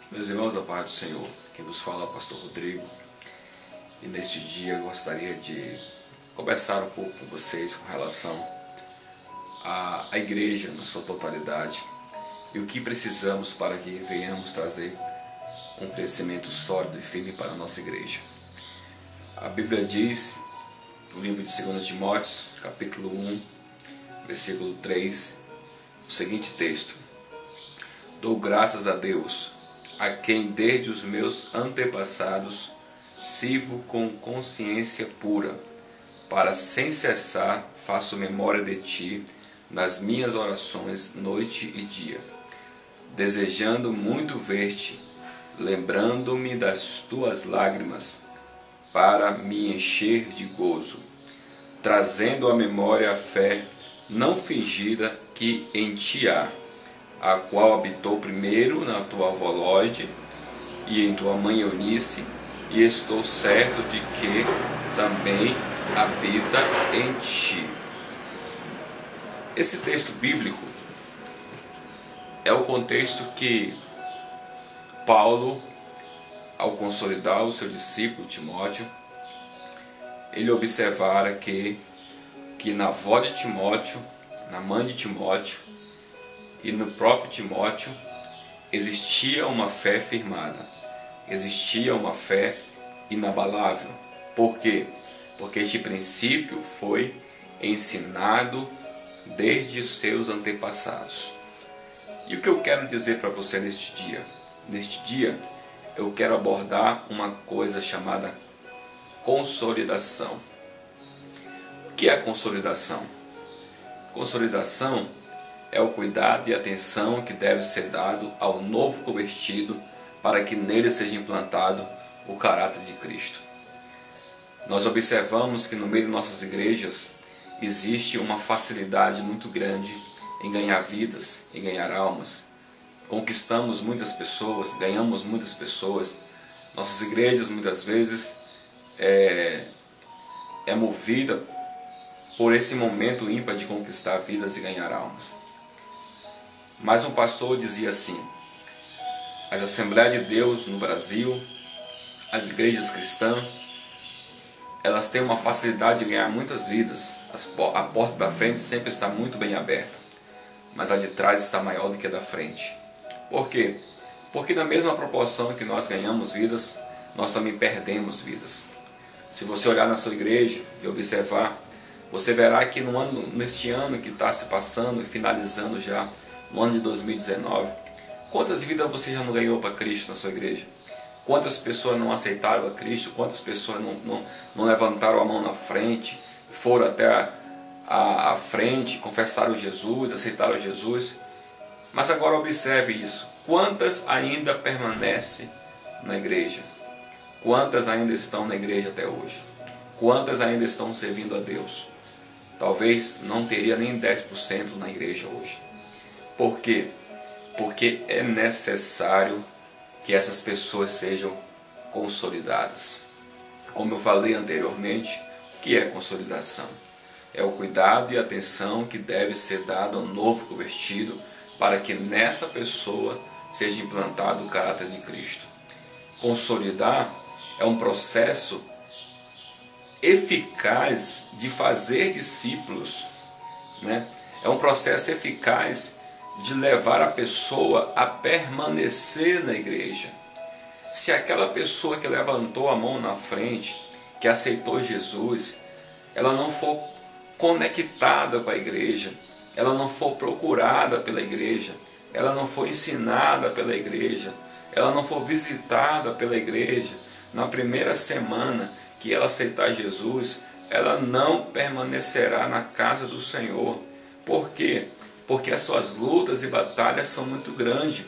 Meus irmãos, a paz do Senhor, quem vos fala é o pastor Rodrigo, e neste dia eu gostaria de conversar um pouco com vocês com relação à igreja na sua totalidade e o que precisamos para que venhamos trazer um crescimento sólido e firme para a nossa igreja. A Bíblia diz, no livro de 2 Timóteo, capítulo 1, versículo 3, o seguinte texto: Dou graças a Deus, a quem desde os meus antepassados sirvo com consciência pura, para sem cessar faço memória de ti nas minhas orações noite e dia, desejando muito ver-te, lembrando-me das tuas lágrimas, para me encher de gozo, trazendo à memória a fé não fingida que em ti há, a qual habitou primeiro na tua avó Lóide e em tua mãe Eunice, e estou certo de que também habita em ti. Esse texto bíblico é o contexto que Paulo, ao consolidar o seu discípulo Timóteo, ele observara que na avó de Timóteo, na mãe de Timóteo e no próprio Timóteo existia uma fé firmada, existia uma fé inabalável. Por quê? Porque este princípio foi ensinado desde os seus antepassados. E o que eu quero dizer para você neste dia? Neste dia eu quero abordar uma coisa chamada consolidação. O que é a consolidação? Consolidação é o cuidado e atenção que deve ser dado ao novo convertido para que nele seja implantado o caráter de Cristo. Nós observamos que no meio de nossas igrejas existe uma facilidade muito grande em ganhar vidas, em ganhar almas. Conquistamos muitas pessoas, ganhamos muitas pessoas. Nossas igrejas muitas vezes é movida por esse momento ímpar de conquistar vidas e ganhar almas. Mas um pastor dizia assim: as Assembleias de Deus no Brasil, as igrejas cristãs, elas têm uma facilidade de ganhar muitas vidas. A porta da frente sempre está muito bem aberta, mas a de trás está maior do que a da frente. Por quê? Porque na mesma proporção que nós ganhamos vidas, nós também perdemos vidas. Se você olhar na sua igreja e observar, você verá que neste ano que está se passando e finalizando já, no ano de 2019, quantas vidas você já não ganhou para Cristo na sua igreja? Quantas pessoas não aceitaram a Cristo? Quantas pessoas não levantaram a mão na frente, foram até a frente, confessaram Jesus, aceitaram Jesus? Mas agora observe isso: quantas ainda permanecem na igreja? Quantas ainda estão na igreja até hoje? Quantas ainda estão servindo a Deus? Talvez não teria nem 10% na igreja hoje. Por quê? Porque é necessário que essas pessoas sejam consolidadas. Como eu falei anteriormente, o que é consolidação? É o cuidado e atenção que deve ser dado ao novo convertido para que nessa pessoa seja implantado o caráter de Cristo. Consolidar é um processo eficaz de fazer discípulos, né? É um processo eficaz de levar a pessoa a permanecer na igreja. Se aquela pessoa que levantou a mão na frente, que aceitou Jesus, ela não for conectada com a igreja, ela não for procurada pela igreja, ela não for ensinada pela igreja, ela não for visitada pela igreja, na primeira semana que ela aceitar Jesus, ela não permanecerá na casa do Senhor. Por quê? Porque as suas lutas e batalhas são muito grandes.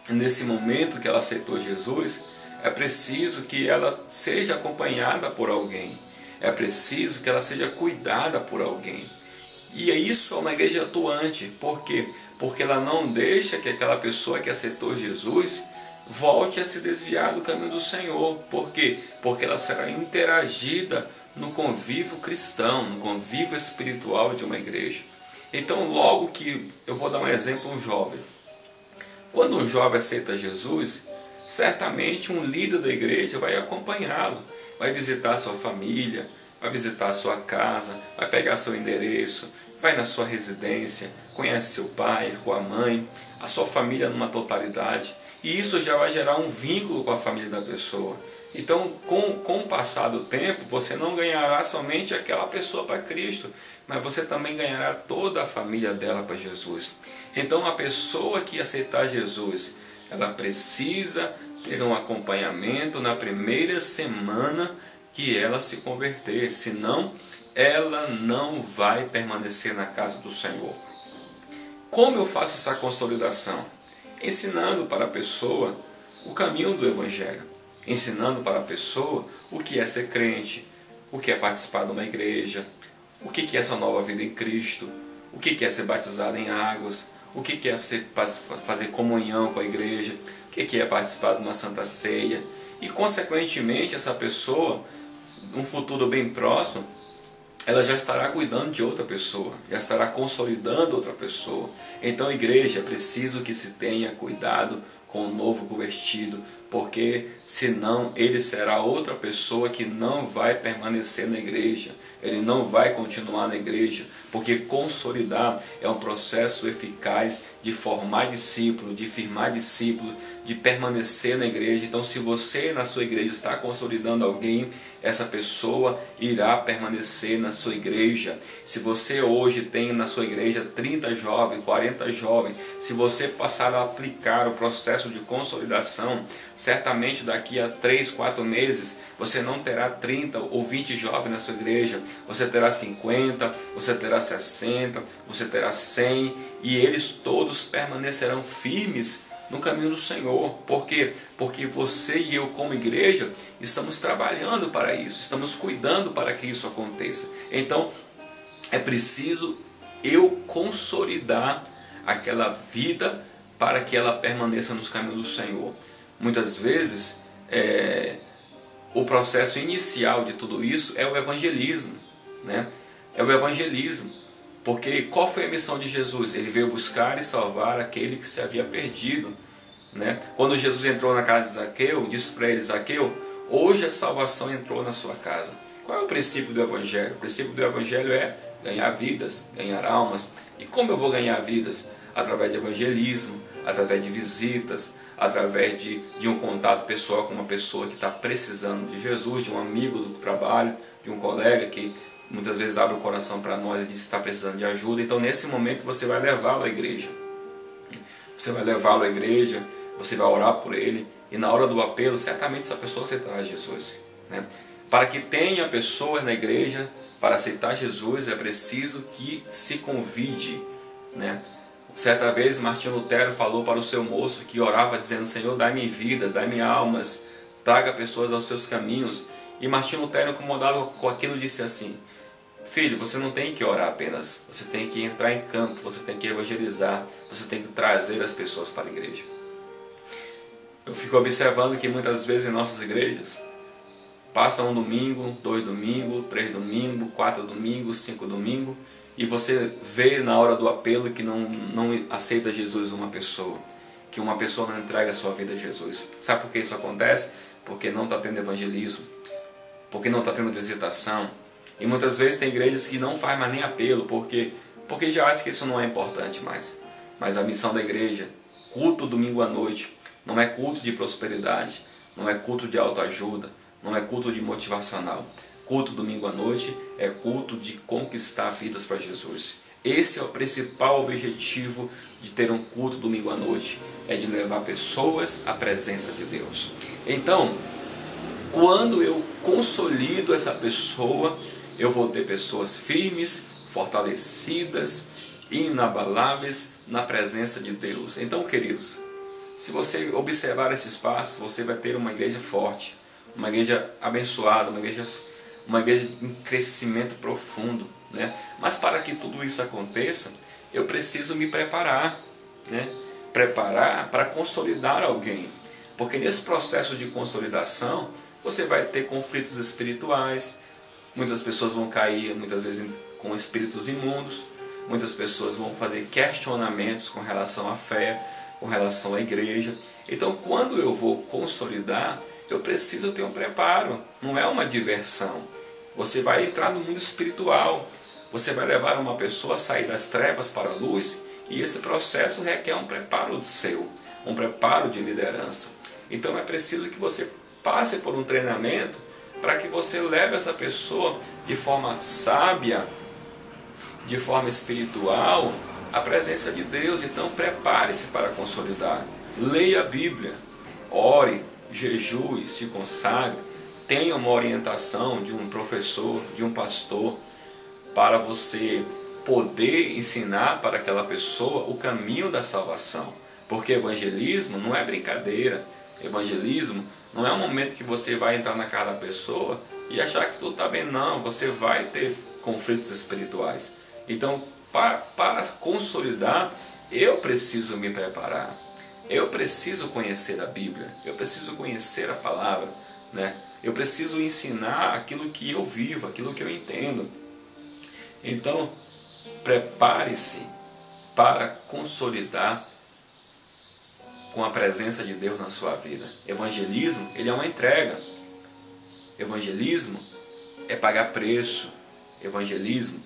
Nesse momento que ela aceitou Jesus, é preciso que ela seja acompanhada por alguém. É preciso que ela seja cuidada por alguém. E isso é uma igreja atuante. Por quê? Porque ela não deixa que aquela pessoa que aceitou Jesus volte a se desviar do caminho do Senhor. Por quê? Porque ela será interagida no convívio cristão, no convívio espiritual de uma igreja. Então, logo que eu vou dar um exemplo, um jovem. Quando um jovem aceita Jesus, certamente um líder da igreja vai acompanhá-lo, vai visitar a sua família, vai visitar a sua casa, vai pegar seu endereço, vai na sua residência, conhece seu pai, com a mãe, a sua família numa totalidade. E isso já vai gerar um vínculo com a família da pessoa. Então, com o passar do tempo, você não ganhará somente aquela pessoa para Cristo, mas você também ganhará toda a família dela para Jesus. Então, a pessoa que aceitar Jesus, ela precisa ter um acompanhamento na primeira semana que ela se converter, senão ela não vai permanecer na casa do Senhor. Como eu faço essa consolidação? Ensinando para a pessoa o caminho do Evangelho, ensinando para a pessoa o que é ser crente, o que é participar de uma igreja, o que é essa nova vida em Cristo, o que é ser batizado em águas, o que é fazer comunhão com a igreja, o que é participar de uma santa ceia. E consequentemente essa pessoa, num futuro bem próximo, ela já estará cuidando de outra pessoa, já estará consolidando outra pessoa. Então, igreja, é preciso que se tenha cuidado com o novo convertido, porque senão ele será outra pessoa que não vai permanecer na igreja, ele não vai continuar na igreja, porque consolidar é um processo eficaz de formar discípulo, de firmar discípulo, de permanecer na igreja. Então, se você na sua igreja está consolidando alguém, essa pessoa irá permanecer na sua igreja. Se você hoje tem na sua igreja 30 jovens, 40 jovens, se você passar a aplicar o processo de consolidação, certamente daqui a 3, 4 meses, você não terá 30 ou 20 jovens na sua igreja, você terá 50, você terá 60, você terá 100, e eles todos permanecerão firmes no caminho do Senhor. Por quê? Porque você e eu, como igreja, estamos trabalhando para isso, estamos cuidando para que isso aconteça. Então, é preciso eu consolidar aquela vida para que ela permaneça nos caminhos do Senhor. Muitas vezes, o processo inicial de tudo isso é o evangelismo, né? É o evangelismo. Porque qual foi a missão de Jesus? Ele veio buscar e salvar aquele que se havia perdido, né? Quando Jesus entrou na casa de Zaqueu, disse para ele: Zaqueu, hoje a salvação entrou na sua casa. Qual é o princípio do Evangelho? O princípio do Evangelho é ganhar vidas, ganhar almas. E como eu vou ganhar vidas? Através de evangelismo, através de visitas, através de um contato pessoal com uma pessoa que está precisando de Jesus, de um amigo do trabalho, de um colega que muitas vezes abre o coração para nós e diz que está precisando de ajuda. Então, nesse momento, você vai levá-lo à igreja. Você vai levá-lo à igreja, você vai orar por ele, e na hora do apelo, certamente essa pessoa aceitará Jesus, né? Para que tenha pessoas na igreja para aceitar Jesus, é preciso que se convide, né? Certa vez, Martinho Lutero falou para o seu moço que orava dizendo: Senhor, dai-me vida, dai-me almas, traga pessoas aos seus caminhos. E Martinho Lutero, incomodado com aquilo, disse assim: filho, você não tem que orar apenas, você tem que entrar em campo, você tem que evangelizar, você tem que trazer as pessoas para a igreja. Eu fico observando que muitas vezes em nossas igrejas passa um domingo, 2 domingos, 3 domingos, 4 domingos, 5 domingos, e você vê na hora do apelo que não aceita Jesus uma pessoa, que uma pessoa não entrega a sua vida a Jesus. Sabe por que isso acontece? Porque não está tendo evangelismo, porque não está tendo visitação. E muitas vezes tem igrejas que não faz mais nem apelo, porque já acha que isso não é importante mais. Mas a missão da igreja, culto domingo à noite, não é culto de prosperidade, não é culto de autoajuda, não é culto de motivacional. Culto domingo à noite é culto de conquistar vidas para Jesus. Esse é o principal objetivo de ter um culto domingo à noite, é de levar pessoas à presença de Deus. Então, quando eu consolido essa pessoa, eu vou ter pessoas firmes, fortalecidas, inabaláveis na presença de Deus. Então, queridos, se você observar esse espaço, você vai ter uma igreja forte, uma igreja abençoada, uma igreja em crescimento profundo, né? Mas para que tudo isso aconteça, eu preciso me preparar, né? Preparar para consolidar alguém. Porque nesse processo de consolidação, você vai ter conflitos espirituais, muitas pessoas vão cair, muitas vezes, com espíritos imundos, muitas pessoas vão fazer questionamentos com relação à fé, com relação à igreja. Então, quando eu vou consolidar, eu preciso ter um preparo, não é uma diversão. Você vai entrar no mundo espiritual, você vai levar uma pessoa a sair das trevas para a luz, e esse processo requer um preparo seu, um preparo de liderança. Então é preciso que você passe por um treinamento para que você leve essa pessoa de forma sábia, de forma espiritual, à presença de Deus. Então prepare-se para consolidar. Leia a Bíblia, ore, jejue, se consagre, tenha uma orientação de um professor, de um pastor, para você poder ensinar para aquela pessoa o caminho da salvação. Porque evangelismo não é brincadeira. Evangelismo não é um momento que você vai entrar na casa da pessoa e achar que tudo está bem. Não, você vai ter conflitos espirituais. Então, para consolidar, eu preciso me preparar. Eu preciso conhecer a Bíblia. Eu preciso conhecer a palavra, né? Eu preciso ensinar aquilo que eu vivo, aquilo que eu entendo. Então, prepare-se para consolidar com a presença de Deus na sua vida. Evangelismo, ele é uma entrega. Evangelismo é pagar preço. Evangelismo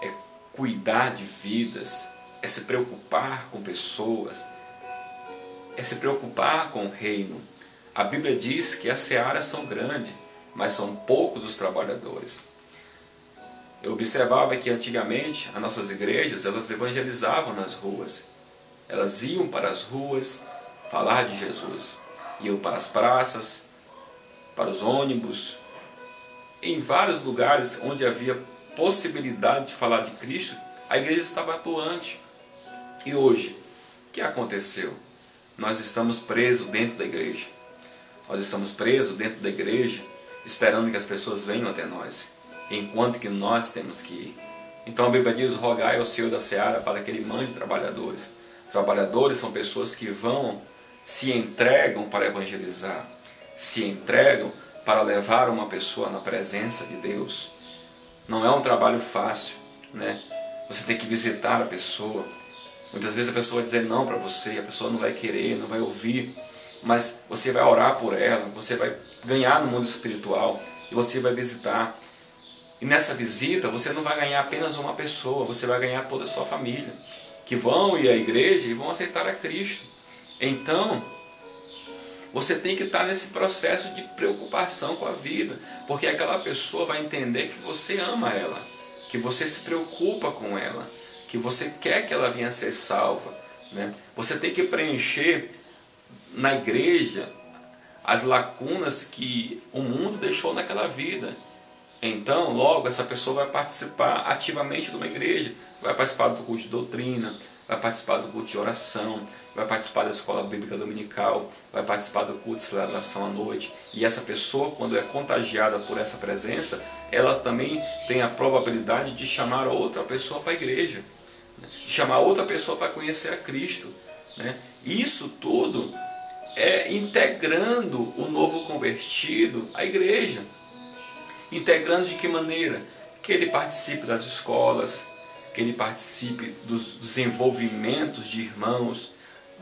é cuidar de vidas, é se preocupar com pessoas, é se preocupar com o reino. A Bíblia diz que as searas são grandes, mas são poucos os trabalhadores. Eu observava que antigamente as nossas igrejas, elas evangelizavam nas ruas. Elas iam para as ruas falar de Jesus. Iam para as praças, para os ônibus, em vários lugares onde havia possibilidade de falar de Cristo, a igreja estava atuante. E hoje, o que aconteceu? Nós estamos presos dentro da igreja. Nós estamos presos dentro da igreja, esperando que as pessoas venham até nós, enquanto que nós temos que ir. Então a Bíblia diz: rogai ao Senhor da seara para que Ele mande trabalhadores. Trabalhadores são pessoas que se entregam para evangelizar, se entregam para levar uma pessoa na presença de Deus. Não é um trabalho fácil, né? Você tem que visitar a pessoa. Muitas vezes a pessoa vai dizer não para você, a pessoa não vai querer, não vai ouvir, mas você vai orar por ela, você vai ganhar no mundo espiritual e você vai visitar. E nessa visita você não vai ganhar apenas uma pessoa, você vai ganhar toda a sua família, que vão ir à igreja e vão aceitar a Cristo. Então, você tem que estar nesse processo de preocupação com a vida, porque aquela pessoa vai entender que você ama ela, que você se preocupa com ela, que você quer que ela venha a ser salva, né? Você tem que preencher na igreja as lacunas que o mundo deixou naquela vida. Então, logo, essa pessoa vai participar ativamente de uma igreja, vai participar do culto de doutrina, vai participar do culto de oração, vai participar da escola bíblica dominical, vai participar do culto de celebração à noite. E essa pessoa, quando é contagiada por essa presença, ela também tem a probabilidade de chamar outra pessoa para a igreja, de chamar outra pessoa para conhecer a Cristo, né? Isso tudo é integrando o novo convertido à igreja. Integrando de que maneira? Que ele participe das escolas, que ele participe dos desenvolvimentos de irmãos,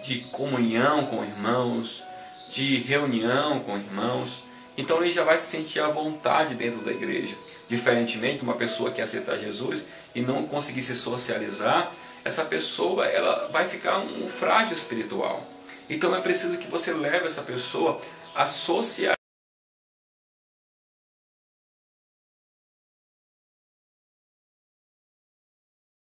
de comunhão com irmãos, de reunião com irmãos. Então ele já vai se sentir à vontade dentro da igreja. Diferentemente de uma pessoa que aceitar Jesus e não conseguir se socializar, essa pessoa ela vai ficar um frágil espiritual. Então é preciso que você leve essa pessoa a socializar.